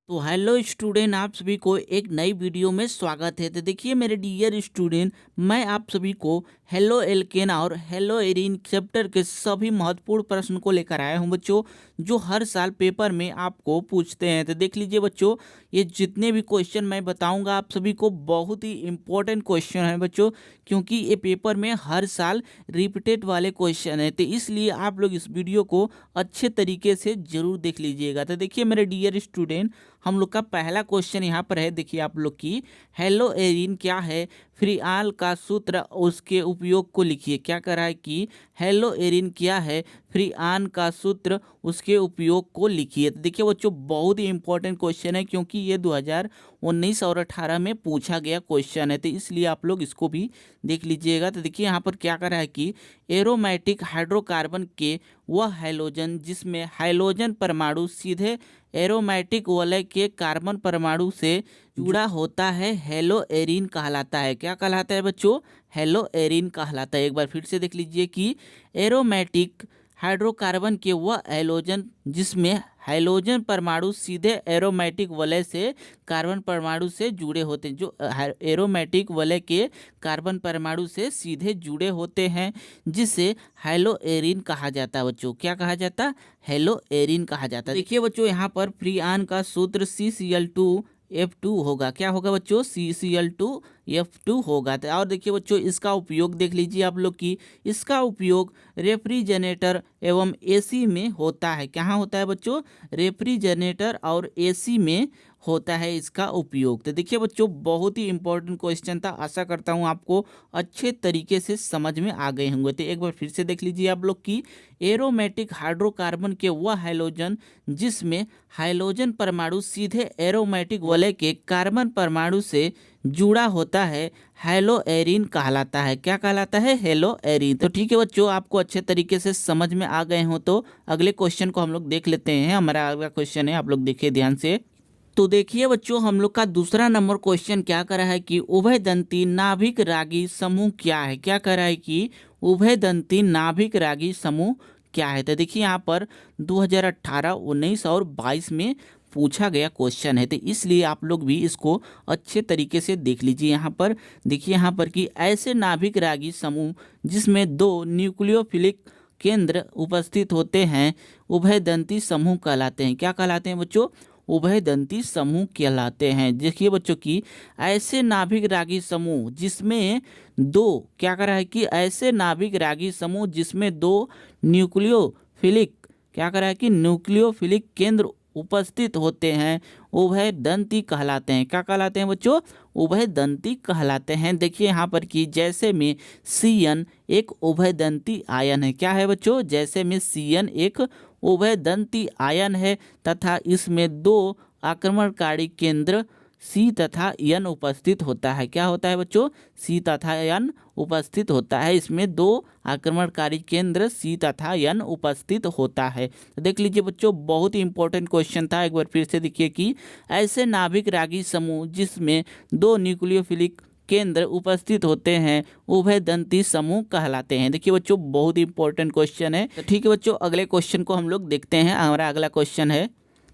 तो hello student, आप सभी को एक नई वीडियो में स्वागत है। तो देखिए मेरे डियर स्टूडेंट, मैं आप सभी को हेलो एल्केन और हेलो एरिन चैप्टर के सभी महत्वपूर्ण प्रश्न को लेकर आया हूं बच्चों, जो हर साल पेपर में आपको पूछते हैं। तो देख लीजिए बच्चों, ये जितने भी क्वेश्चन मैं बताऊंगा आप सभी को बहुत ही इंपॉर्टेंट क्वेश्चन है बच्चों, क्योंकि ये पेपर में हर साल रिपीटेड वाले क्वेश्चन है। तो इसलिए आप लोग इस वीडियो को अच्छे तरीके से जरूर देख लीजिएगा। तो देखिए मेरे डियर स्टूडेंट, हम लोग का पहला क्वेश्चन यहाँ पर है। देखिए आप लोग की हेलो एरिन क्या है, फ्रीआल का सूत्र उसके उपयोग को लिखिए। क्या कर रहा है कि हेलो एरिन क्या है, फ्रीआन का सूत्र उसके उपयोग को लिखिए। तो देखिए बच्चों, बहुत ही इंपॉर्टेंट क्वेश्चन है, क्योंकि ये 2019 और 18 में पूछा गया क्वेश्चन है। तो इसलिए आप लोग इसको भी देख लीजिएगा। तो देखिए यहाँ पर क्या कर रहा है कि एरोमेटिक हाइड्रोकार्बन के वह हैलोजन जिसमें हाइड्रोजन परमाणु सीधे एरोमेटिक वलय के कार्बन परमाणु से जुड़ा होता है, हेलो एरिन कहलाता है। क्या कहलाता है बच्चों? हेलो एरिन कहलाता है। एक बार फिर से देख लीजिए कि एरोमेटिक हाइड्रोकार्बन के वह हैलोजन जिसमें हाइड्रोजन परमाणु सीधे एरोमेटिक वलय से कार्बन परमाणु से जुड़े होते हैं, जो एरोमेटिक वलय के कार्बन परमाणु से सीधे जुड़े होते हैं, जिसे हेलो एरिन कहा जाता है। बच्चों क्या कहा जाता? हेलो एरिन कहा जाता है। देखिए बच्चों, यहाँ पर फ्रीआन का सूत्र CCl2F2 होगा। क्या होगा बच्चों? CCl2F2 होगा। और देखिए बच्चों, इसका उपयोग देख लीजिए आप लोग की, इसका उपयोग रेफ्रिजरेटर एवं एसी में होता है। कहाँ होता है बच्चों? रेफ्रिजरेटर और एसी में होता है इसका उपयोग। तो देखिए बच्चों, बहुत ही इंपॉर्टेंट क्वेश्चन था। आशा करता हूँ आपको अच्छे तरीके से समझ में आ गए होंगे। तो एक बार फिर से देख लीजिए आप लोग की एरोमेटिक हाइड्रोकार्बन के वह हैलोजन जिसमें हाइड्रोजन परमाणु सीधे एरोमेटिक वलय के कार्बन परमाणु से जुड़ा होता है, हेलो एरिन कहलाता है। क्या कहलाता है? Hello Erin. तो ठीक है बच्चों, आपको अच्छे तरीके से समझ में आ गए हो तो अगले क्वेश्चन को हम लोग देख लेते हैं। हमारा अगला क्वेश्चन है, आप लोग देखिए ध्यान से। तो देखिए बच्चों, हम लोग का दूसरा नंबर क्वेश्चन क्या कर रहा है कि उभयदंती नाभिक रागी समूह क्या है। क्या कर रहा है कि उभयदंती नाभिक रागी समूह क्या है। तो देखिए यहाँ पर 2018, 19 और 22 में पूछा गया क्वेश्चन है। तो इसलिए आप लोग भी इसको अच्छे तरीके से देख लीजिए। यहाँ पर देखिए, यहाँ पर कि ऐसे नाभिक रागी समूह जिसमें दो न्यूक्लियोफिलिक केंद्र उपस्थित होते हैं, उभयदंती समूह कहलाते हैं। क्या कहलाते हैं बच्चों? उभयदंती समूह कहलाते हैं। देखिए बच्चों कि ऐसे नाभिक रागी समूह जिसमें दो, क्या कर रहा है कि ऐसे नाभिक रागी समूह जिसमें दो न्यूक्लियोफिलिक, क्या कर रहा है कि न्यूक्लियोफिलिक केंद्र उपस्थित होते हैं, उभयदंती कहलाते हैं। क्या कहलाते हैं बच्चों? उभयदंती कहलाते हैं। देखिए यहाँ पर कि जैसे में CN एक उभयदंती आयन है। क्या है बच्चों? जैसे में CN एक उभयदंती आयन है तथा इसमें दो आक्रमणकारी केंद्र C तथा N उपस्थित होता है। क्या होता है बच्चों? C तथा N उपस्थित होता है। इसमें दो आक्रमणकारी केंद्र C तथा N उपस्थित होता है। तो देख लीजिए बच्चों, बहुत ही इंपॉर्टेंट क्वेश्चन था। एक बार फिर से देखिए कि ऐसे नाभिक रागी समूह जिसमें दो न्यूक्लियोफिलिक केंद्र उपस्थित होते हैं, उभयदंती समूह कहलाते हैं। देखिए बच्चों, बहुत ही इंपॉर्टेंट क्वेश्चन है। तो ठीक है बच्चों, अगले क्वेश्चन को हम लोग देखते हैं। हमारा अगला क्वेश्चन है,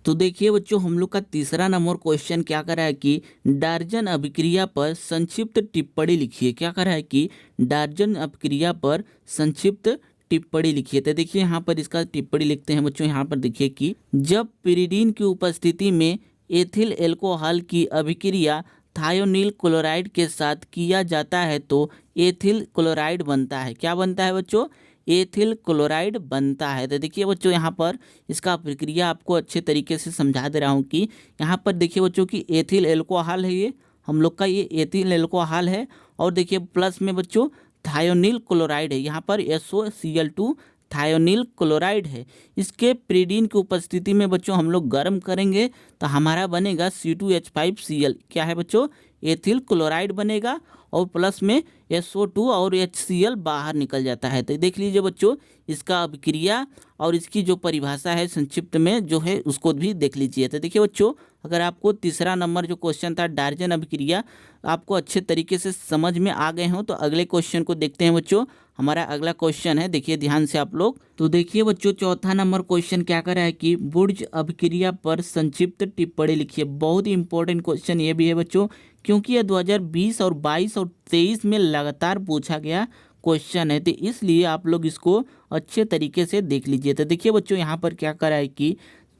तो देखिए बच्चों, हम लोग का तीसरा नंबर क्वेश्चन क्या कर रहा है कि डार्जन अभिक्रिया पर संक्षिप्त टिप्पणी लिखिए। क्या कर रहा है कि डार्जन अभिक्रिया पर संक्षिप्त टिप्पणी लिखिए। तो देखिए यहाँ पर इसका टिप्पणी लिखते हैं बच्चों। यहाँ पर देखिए कि जब पिरिडीन की उपस्थिति में एथिल एल्कोहल की अभिक्रिया थायोनील क्लोराइड के साथ किया जाता है तो एथिल क्लोराइड बनता है। क्या बनता है बच्चों? एथिल क्लोराइड बनता है। तो देखिए बच्चों, यहाँ पर इसका प्रक्रिया आपको अच्छे तरीके से समझा दे रहा हूँ कि यहाँ पर देखिए बच्चों कि एथिल एल्कोहल है, ये हम लोग का ये एथिल एल्कोहल है, और देखिए प्लस में बच्चों थायोनील क्लोराइड है। यहाँ पर SOCl2 थायोनील क्लोराइड है। इसके पिरिडीन की उपस्थिति में बच्चों हम लोग गर्म करेंगे तो हमारा बनेगा C2H5Cl। क्या है बच्चों? एथिल क्लोराइड बनेगा, और प्लस में SO2 और HCl बाहर निकल जाता है। तो देख लीजिए बच्चों, इसका अभिक्रिया और इसकी जो परिभाषा है संक्षिप्त में जो है उसको भी देख लीजिए। तो देखिए बच्चों, अगर आपको तीसरा नंबर जो क्वेश्चन था डायवर्जन अभिक्रिया आपको अच्छे तरीके से समझ में आ गए हों तो अगले क्वेश्चन को देखते हैं बच्चों। हमारा अगला क्वेश्चन है, देखिए ध्यान से आप लोग। तो देखिए बच्चों, चौथा नंबर क्वेश्चन क्या कर रहा है कि बुर्ज अभिक्रिया पर संक्षिप्त टिप्पणी लिखिए। बहुत ही इंपॉर्टेंट क्वेश्चन ये भी है बच्चों, क्योंकि यह 2020 और 22 और 23 में लगातार पूछा गया क्वेश्चन है, तो इसलिए आप लोग इसको अच्छे तरीके से देख लीजिए। तो देखिए बच्चों, यहाँ पर क्या करा है कि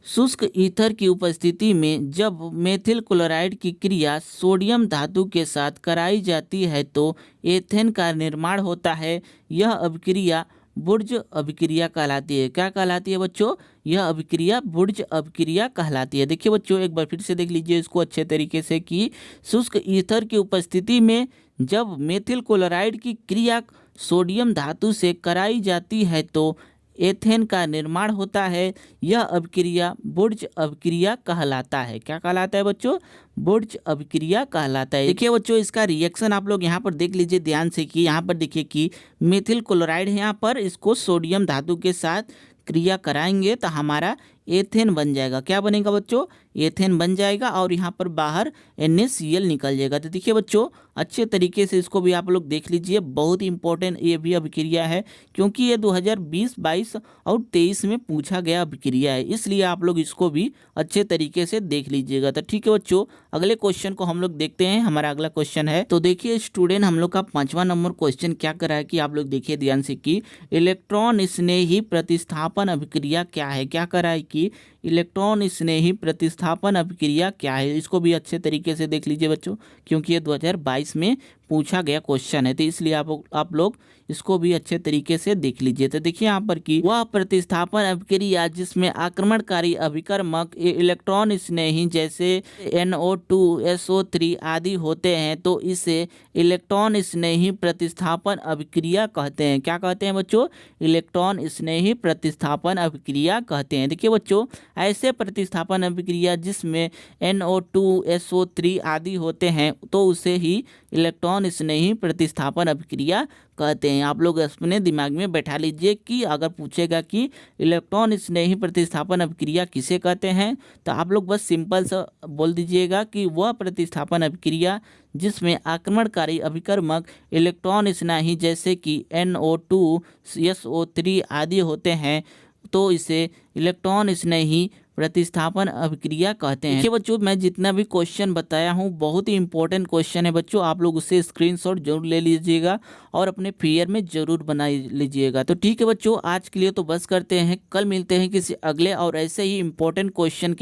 शुष्क ईथर की उपस्थिति में जब मेथिल क्लोराइड की क्रिया सोडियम धातु के साथ कराई जाती है तो एथेन का निर्माण होता है। यह अभिक्रिया बुर्ज अभिक्रिया कहलाती है। क्या कहलाती है बच्चों? यह अभिक्रिया बुर्ज अभिक्रिया कहलाती है। देखिए बच्चों, एक बार फिर से देख लीजिए इसको अच्छे तरीके से कि शुष्क ईथर की उपस्थिति में जब मेथिल क्लोराइड की क्रिया सोडियम धातु से कराई जाती है तो एथेन का निर्माण होता है। यह अभिक्रिया बुर्ज अभिक्रिया कहलाता है। क्या कहलाता है बच्चों? बुर्ज अभिक्रिया कहलाता है। देखिए बच्चों, इसका रिएक्शन आप लोग यहाँ पर देख लीजिए ध्यान से कि यहाँ पर देखिए कि मेथिल क्लोराइड है, यहाँ पर इसको सोडियम धातु के साथ क्रिया कराएंगे तो हमारा एथेन बन जाएगा। क्या बनेगा बच्चों? एथेन बन जाएगा और यहाँ पर बाहर NaCl निकल जाएगा। तो देखिए बच्चों, अच्छे तरीके से इसको भी आप लोग देख लीजिए। बहुत ही इंपॉर्टेंट ये भी अभिक्रिया है, क्योंकि ये 2020, 22 और 23 में पूछा गया अभिक्रिया है, इसलिए आप लोग इसको भी अच्छे तरीके से देख लीजिएगा। तो ठीक है बच्चों, अगले क्वेश्चन को हम लोग देखते हैं। हमारा अगला क्वेश्चन है, तो देखिए स्टूडेंट, हम लोग का 5वां नंबर क्वेश्चन क्या कर रहा है कि आप लोग देखिए ध्यान से कि इलेक्ट्रॉन स्नेही प्रतिस्थापन अभिक्रिया क्या है। क्या कर रहा है कि इलेक्ट्रॉन स्नेही प्रतिस्थापन अभिक्रिया क्या है, इसको भी अच्छे तरीके से देख लीजिए बच्चों, क्योंकि ये 2022 में पूछा गया क्वेश्चन है, तो इसलिए आप लोग इसको भी अच्छे तरीके से देख लीजिए। तो देखिए यहाँ पर कि वह प्रतिस्थापन अभिक्रिया जिसमें आक्रमणकारी अभिकर्मक इलेक्ट्रॉन स्नेही जैसे NO2 SO3 आदि होते हैं तो इसे इलेक्ट्रॉन स्नेही प्रतिस्थापन अभिक्रिया कहते हैं। क्या कहते हैं बच्चों? इलेक्ट्रॉन स्नेही प्रतिस्थापन अभिक्रिया कहते हैं। देखिए बच्चों, ऐसे प्रतिस्थापन अभिक्रिया जिसमें NO2 SO3 आदि होते हैं तो उसे ही इलेक्ट्रॉन स्नेही प्रतिस्थापन अभिक्रिया कहते हैं। आप लोग अपने दिमाग में बैठा लीजिए कि अगर पूछेगा कि इलेक्ट्रॉन स्नेही प्रतिस्थापन अभिक्रिया किसे कहते हैं, तो आप लोग बस सिंपल सा बोल दीजिएगा कि वह प्रतिस्थापन अभिक्रिया जिसमें आक्रमणकारी अभिकर्मक इलेक्ट्रॉन स्नेही जैसे कि NO2 SO3 आदि होते हैं तो इसे इलेक्ट्रॉन स्नेही प्रतिस्थापन अभिक्रिया कहते हैं। देखिए बच्चों, मैं जितना भी क्वेश्चन बताया हूँ बहुत ही इंपॉर्टेंट क्वेश्चन है बच्चों, आप लोग उससे स्क्रीनशॉट जरूर ले लीजिएगा और अपने फियर में जरूर बना लीजिएगा। तो ठीक है बच्चों, आज के लिए तो बस करते हैं, कल मिलते हैं किसी अगले और ऐसे ही इंपॉर्टेंट क्वेश्चन के